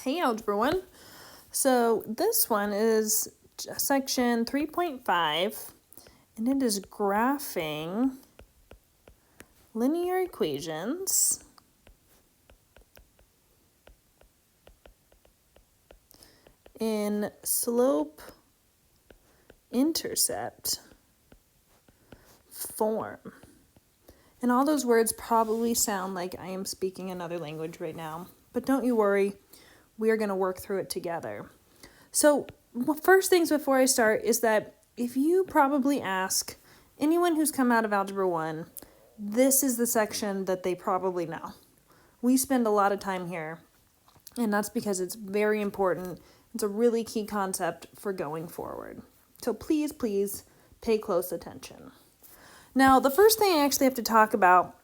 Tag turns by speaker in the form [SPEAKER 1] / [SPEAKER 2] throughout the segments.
[SPEAKER 1] Hey, Algebra 1. So this one is section 3.5, and it is graphing linear equations in slope-intercept form. And all those words probably sound like I am speaking another language right now, but don't you worry, we are going to work through it together. So first things before I start is that if you probably ask anyone who's come out of Algebra 1, this is the section that they probably know. We spend a lot of time here, and that's because it's very important. It's a really key concept for going forward. So please, please pay close attention. Now, the first thing I actually have to talk about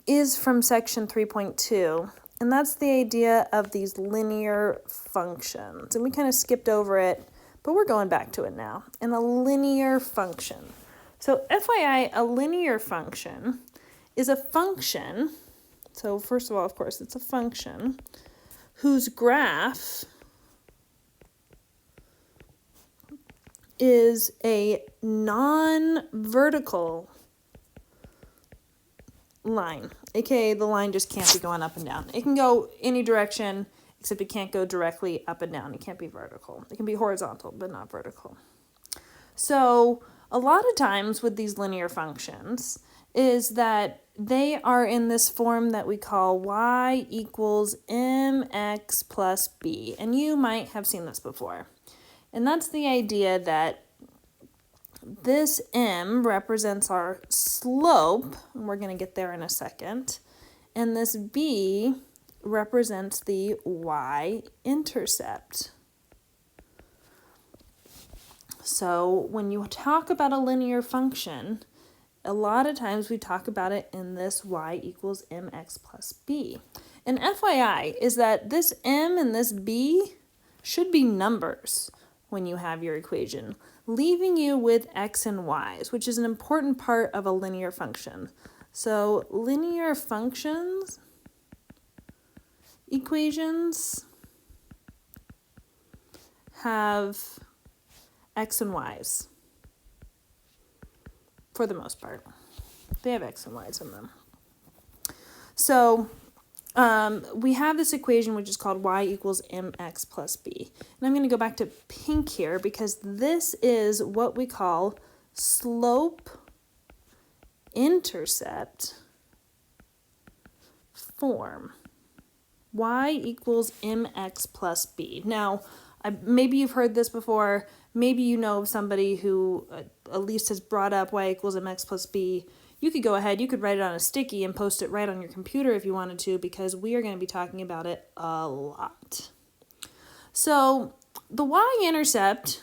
[SPEAKER 1] is from section 3.2, and that's the idea of these linear functions. And we kind of skipped over it, but we're going back to it now. And a linear function. So FYI, a linear function is a function, so first of all, of course, it's a function, whose graph is a non-vertical line, aka the line just can't be going up and down. It can go any direction, except it can't go directly up and down. It can't be vertical. It can be horizontal, but not vertical. So a lot of times with these linear functions is that they are in this form that we call y equals mx plus b. And you might have seen this before. And that's the idea that this m represents our slope, and we're going to get there in a second, and this b represents the y-intercept. So when you talk about a linear function, a lot of times we talk about it in this y equals mx plus b. And FYI is that this m and this b should be numbers when you have your equation, leaving you with x and y's, which is an important part of a linear function. So linear functions, equations have x and y's for the most part. They have x and y's in them. So we have this equation which is called y equals mx plus b. And I'm going to go back to pink here because this is what we call slope-intercept form. Y equals mx plus b. Now, maybe you've heard this before. Maybe you know of somebody who at least has brought up y equals mx plus b. You could go ahead, you could write it on a sticky and post it right on your computer if you wanted to, because we are going to be talking about it a lot. So the y-intercept,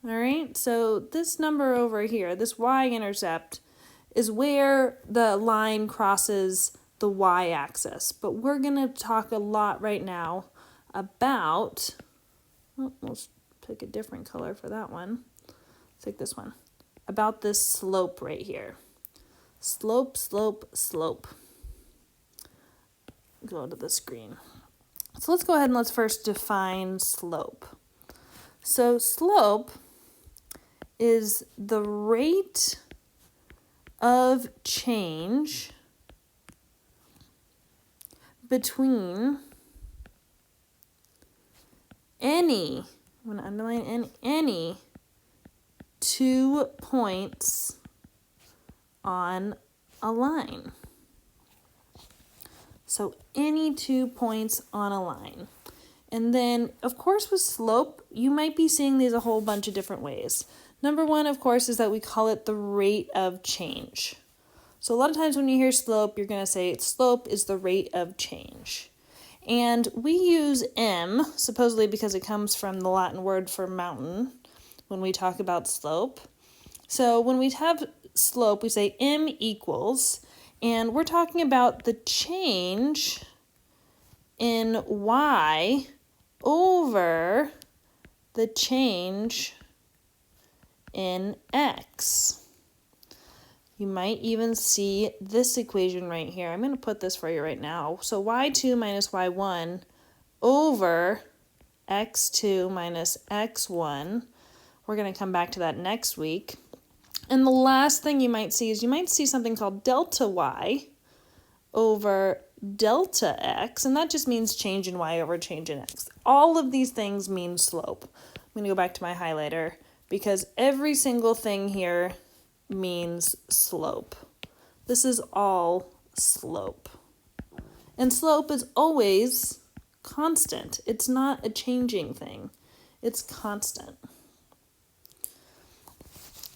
[SPEAKER 1] all right, so this number over here, this y-intercept is where the line crosses the y-axis. But we're going to talk a lot right now about, let's pick a different color for that one. Let's take this one. About this slope right here. Slope, slope, slope. Go to the screen. So let's go ahead and let's first define slope. So slope is the rate of change between any, I'm going to underline any 2 points on a line. So any 2 points on a line. And then, of course, with slope, you might be seeing these a whole bunch of different ways. Number one, of course, is that we call it the rate of change. So a lot of times when you hear slope, you're going to say slope is the rate of change. And we use m, supposedly because it comes from the Latin word for mountain, when we talk about slope. So when we have slope, we say m equals, and we're talking about the change in y over the change in x. You might even see this equation right here. I'm going to put this for you right now. So y2 minus y1 over x2 minus x1. We're going to come back to that next week. And the last thing you might see is you might see something called delta y over delta x, and that just means change in y over change in x. All of these things mean slope. I'm going to go back to my highlighter because every single thing here means slope. This is all slope. And slope is always constant. It's not a changing thing. It's constant.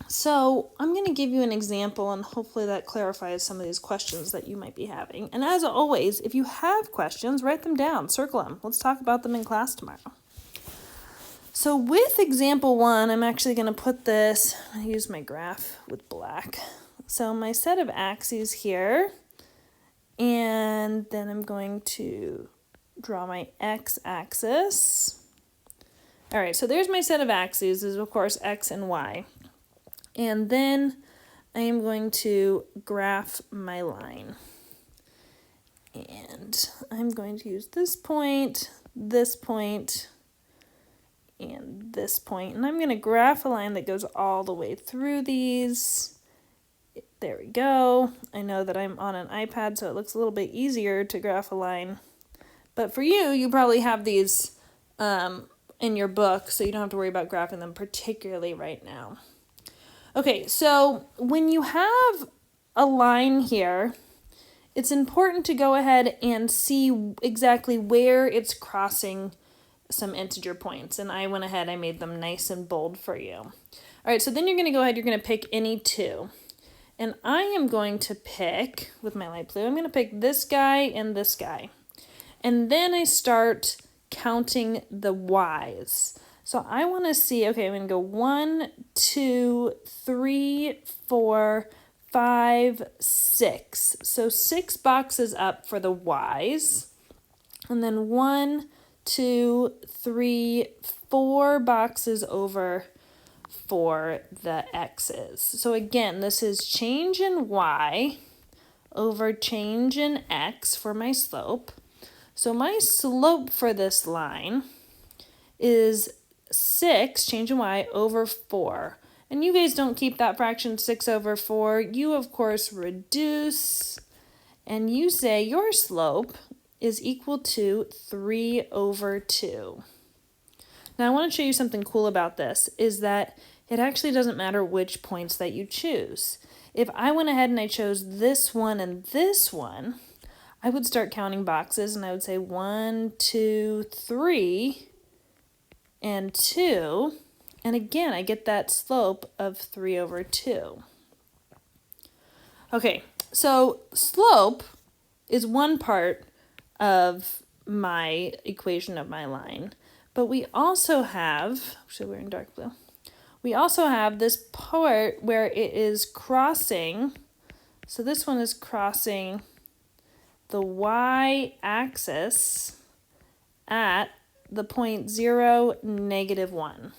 [SPEAKER 1] So I'm going to give you an example, and hopefully that clarifies some of these questions that you might be having. And as always, if you have questions, write them down, circle them. Let's talk about them in class tomorrow. So with example 1, I'm actually going to put this, I use my graph with black. So my set of axes here, and then I'm going to draw my x-axis. All right, so there's my set of axes, is of course x and y. And then I am going to graph my line. And I'm going to use this point, and this point. And I'm going to graph a line that goes all the way through these. There we go. I know that I'm on an iPad, so it looks a little bit easier to graph a line. But for you, you probably have these in your book, so you don't have to worry about graphing them particularly right now. Okay, so when you have a line here, it's important to go ahead and see exactly where it's crossing some integer points. And I went ahead, I made them nice and bold for you. All right, so then you're going to go ahead, you're going to pick any two. And I am going to pick, with my light blue, I'm going to pick this guy and this guy. And then I start counting the y's. So I want to see, okay, I'm going to go 1, 2, 3, 4, 5, 6. So 6 boxes up for the y's. And then 1, 2, 3, 4 boxes over for the x's. So again, this is change in y over change in x for my slope. So my slope for this line is 6, change in y, over 4. And you guys don't keep that fraction 6 over 4. You, of course, reduce, and you say your slope is equal to 3 over 2. Now, I want to show you something cool about this, is that it actually doesn't matter which points that you choose. If I went ahead and I chose this one and this one, I would start counting boxes, and I would say 1, 2, 3, and 2, and again I get that slope of 3 over 2. Okay, so slope is one part of my equation of my line, but we also have, actually we're in dark blue, we also have this part where it is crossing, so this one is crossing the y-axis at the point 0, -1.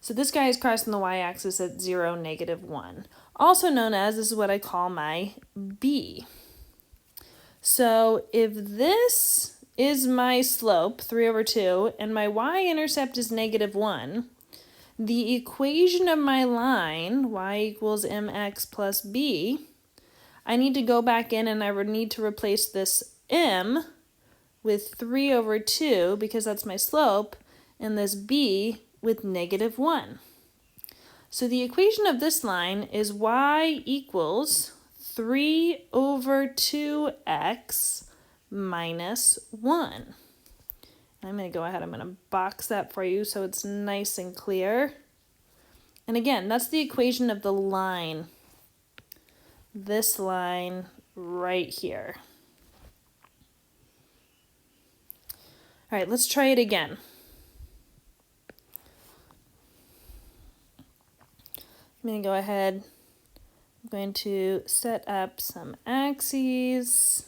[SPEAKER 1] So this guy is crossing the y-axis at 0, -1. Also known as, this is what I call my B. So if this is my slope, 3 over 2, and my y-intercept is -1, the equation of my line, y equals mx plus b, I need to go back in and I would need to replace this m with 3 over 2 because that's my slope, and this b with -1. So the equation of this line is y equals 3 over 2x minus 1. I'm going to go ahead, I'm going to box that for you so it's nice and clear. And again, that's the equation of the line, this line right here. All right, let's try it again. I'm going to go ahead, I'm going to set up some axes.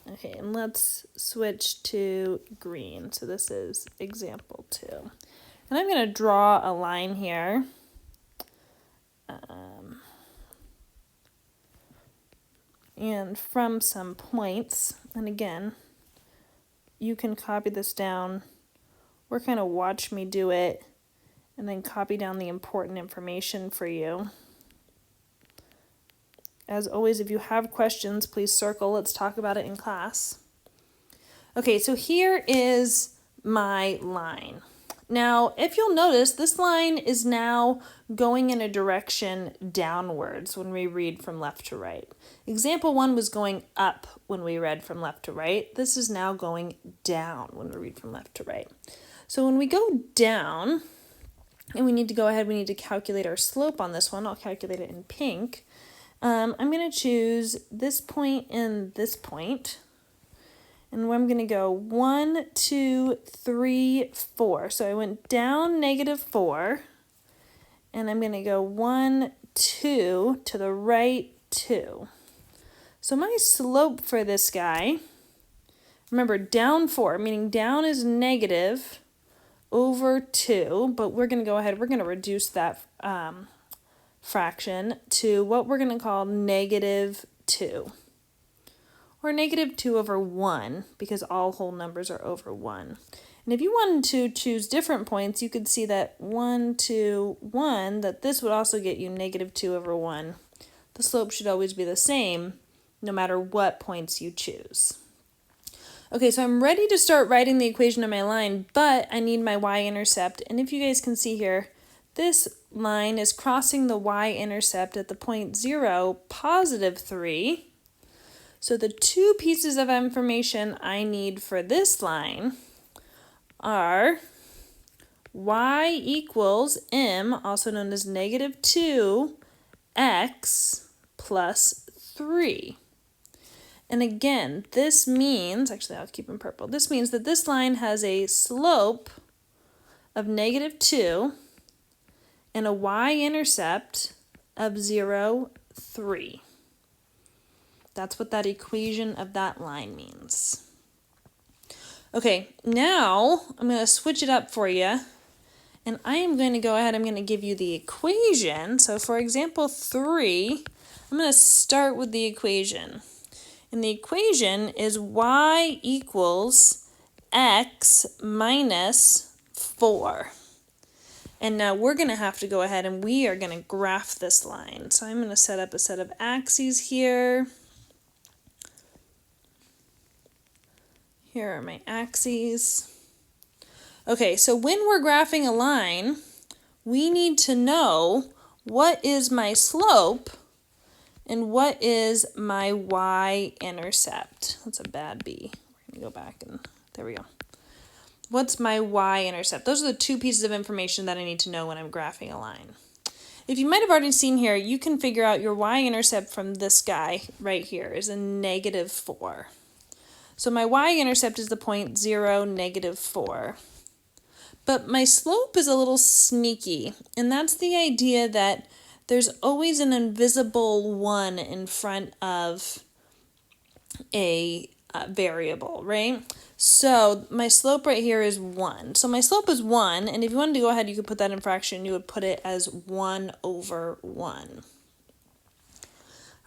[SPEAKER 1] Okay, and let's switch to green. So this is example 2. And I'm going to draw a line here. and from some points. And again, you can copy this down or kind of watch me do it and then copy down the important information for you. As always, if you have questions, please circle. Let's talk about it in class. Okay, so here is my line. Now, if you'll notice, this line is now going in a direction downwards when we read from left to right. Example 1 was going up when we read from left to right. This is now going down when we read from left to right. So when we go down, and we need to calculate our slope on this one. I'll calculate it in pink. I'm going to choose this point and this point. And I'm going to go 1, 2, 3, 4. So I went down -4. And I'm going to go 1, 2 to the right 2. So my slope for this guy, remember down 4, meaning down is negative over 2. But we're going to go ahead, we're going to reduce that fraction to what we're going to call -2. Or -2 over 1, because all whole numbers are over 1. And if you wanted to choose different points, you could see that 1, 2, 1, that this would also get you -2 over 1. The slope should always be the same, no matter what points you choose. Okay, so I'm ready to start writing the equation of my line, but I need my y-intercept. And if you guys can see here, this line is crossing the y-intercept at the point 0, +3. So the two pieces of information I need for this line are y equals m, also known as -2x plus 3. And again, this means, actually I'll keep in purple, this means that this line has a slope of -2 and a y-intercept of 0, 3. That's what that equation of that line means. Okay, now I'm going to switch it up for you. And I am going to go ahead, I'm going to give you the equation. So for example 3, I'm going to start with the equation. And the equation is y equals x minus 4. And now we're going to have to go ahead and we are going to graph this line. So I'm going to set up a set of axes here. Here are my axes. Okay, so when we're graphing a line, we need to know what is my slope and what is my y-intercept. That's a bad B. We're going to go back and there we go. What's my y-intercept? Those are the two pieces of information that I need to know when I'm graphing a line. If you might have already seen here, you can figure out your y-intercept from this guy right here is a -4. So my y-intercept is the point 0, -4. But my slope is a little sneaky, and that's the idea that there's always an invisible 1 in front of a variable, right? So my slope right here is 1. So my slope is 1, and if you wanted to go ahead, you could put that in fraction. You would put it as 1 over 1.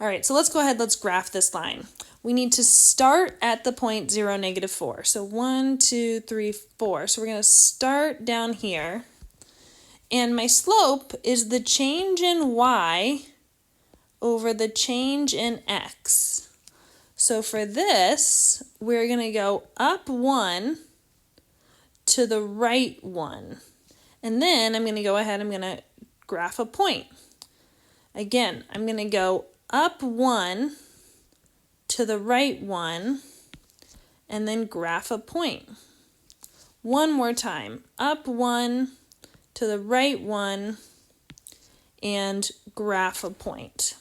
[SPEAKER 1] All right, so let's go ahead, let's graph this line. We need to start at the point 0, -4. So 1, 2, 3, 4. So we're going to start down here. And my slope is the change in y over the change in x. So for this, we're going to go up 1 to the right 1. And then I'm going to go ahead, I'm going to graph a point. Again, I'm going to go up 1 to the right 1 and then graph a point. One more time, up 1 to the right 1 and graph a point.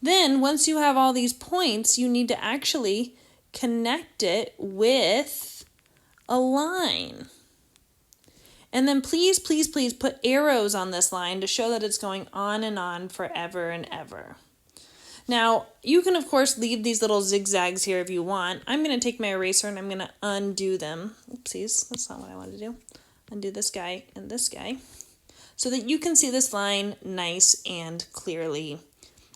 [SPEAKER 1] Then once you have all these points, you need to actually connect it with a line. And then please, please, please put arrows on this line to show that it's going on and on forever and ever. Now, you can, of course, leave these little zigzags here if you want. I'm going to take my eraser and I'm going to undo them. Oopsies, that's not what I wanted to do. Undo this guy and this guy so that you can see this line nice and clearly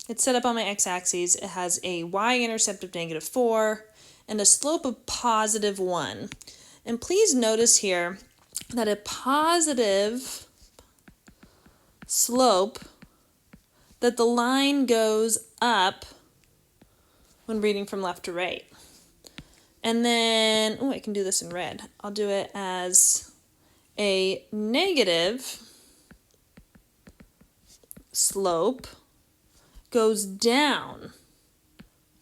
[SPEAKER 1] It's set up on my x-axis. It has a y-intercept of -4 and a slope of +1. And please notice here that a positive slope, that the line goes up when reading from left to right. And then, I can do this in red. I'll do it as a negative slope goes down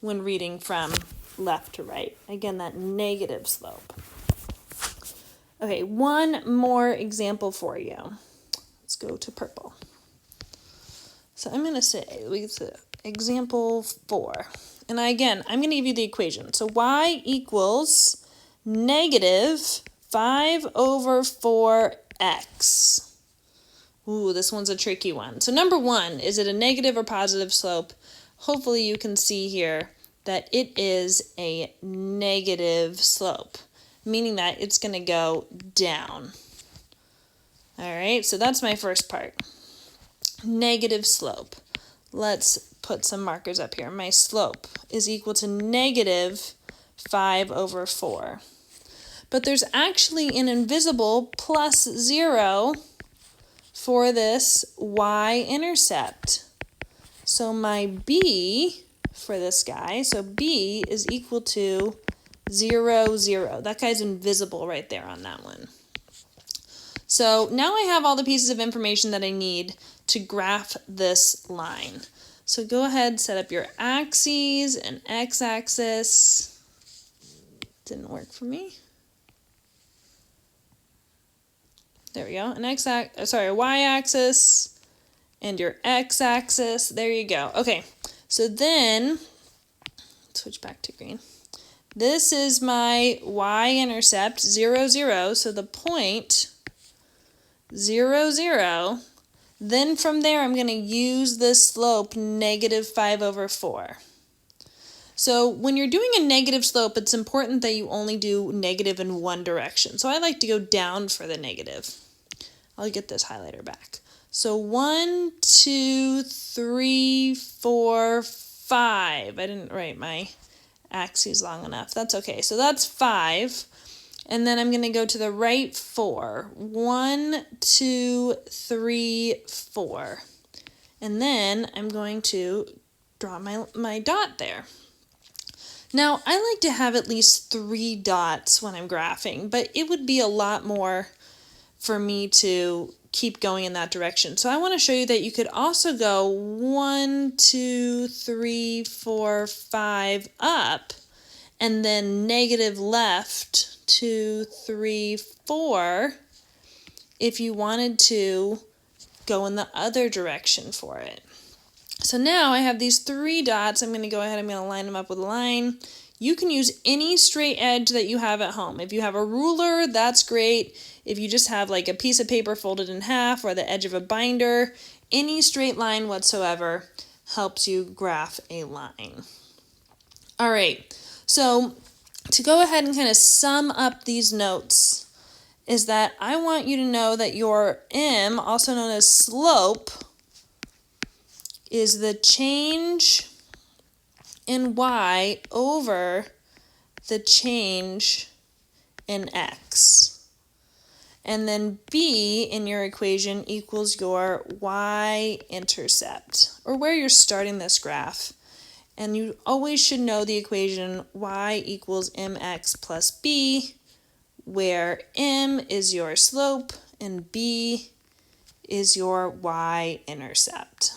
[SPEAKER 1] when reading from left to right. Again, that negative slope. Okay, one more example for you. Let's go to purple. So I'm going to say, example 4. And I'm going to give you the equation. So y equals -5/4x. Ooh, this one's a tricky one. So number 1, is it a negative or positive slope? Hopefully you can see here that it is a negative slope, meaning that it's going to go down. All right, so that's my first part. Negative slope. Let's put some markers up here. My slope is equal to -5/4. But there's actually an invisible +0 for this y-intercept. So my b for this guy, so b is equal to 0, 0. That guy's invisible right there on that one. So now I have all the pieces of information that I need to graph this line. So go ahead, set up your axes and x-axis. Didn't work for me. There we go. An y-axis and your x-axis. There you go. Okay, so then switch back to green. This is my y-intercept, 0, 0. So the point 0, 0. Then from there, I'm going to use this slope -5/4. So when you're doing a negative slope, it's important that you only do negative in one direction. So I like to go down for the negative. I'll get this highlighter back. So 1, 2, 3, 4, 5. I didn't write my axes long enough. That's okay. So that's 5. And then I'm going to go to the right 4. 1, 2, 3, 4. And then I'm going to draw my dot there. Now, I like to have at least 3 dots when I'm graphing, but it would be a lot more for me to keep going in that direction. So I want to show you that you could also go 1, 2, 3, 4, 5 up, and then negative left 2, 3, 4 if you wanted to go in the other direction for it. So now I have these 3 dots. I'm going to go ahead, I'm going to line them up with a line. You can use any straight edge that you have at home. If you have a ruler, that's great. If you just have like a piece of paper folded in half or the edge of a binder, any straight line whatsoever helps you graph a line. All right, so to go ahead and kind of sum up these notes is that I want you to know that your m, also known as slope, is the change in y over the change in x. And then b in your equation equals your y-intercept, or where you're starting this graph. And you always should know the equation y equals mx plus b, where m is your slope and b is your y-intercept.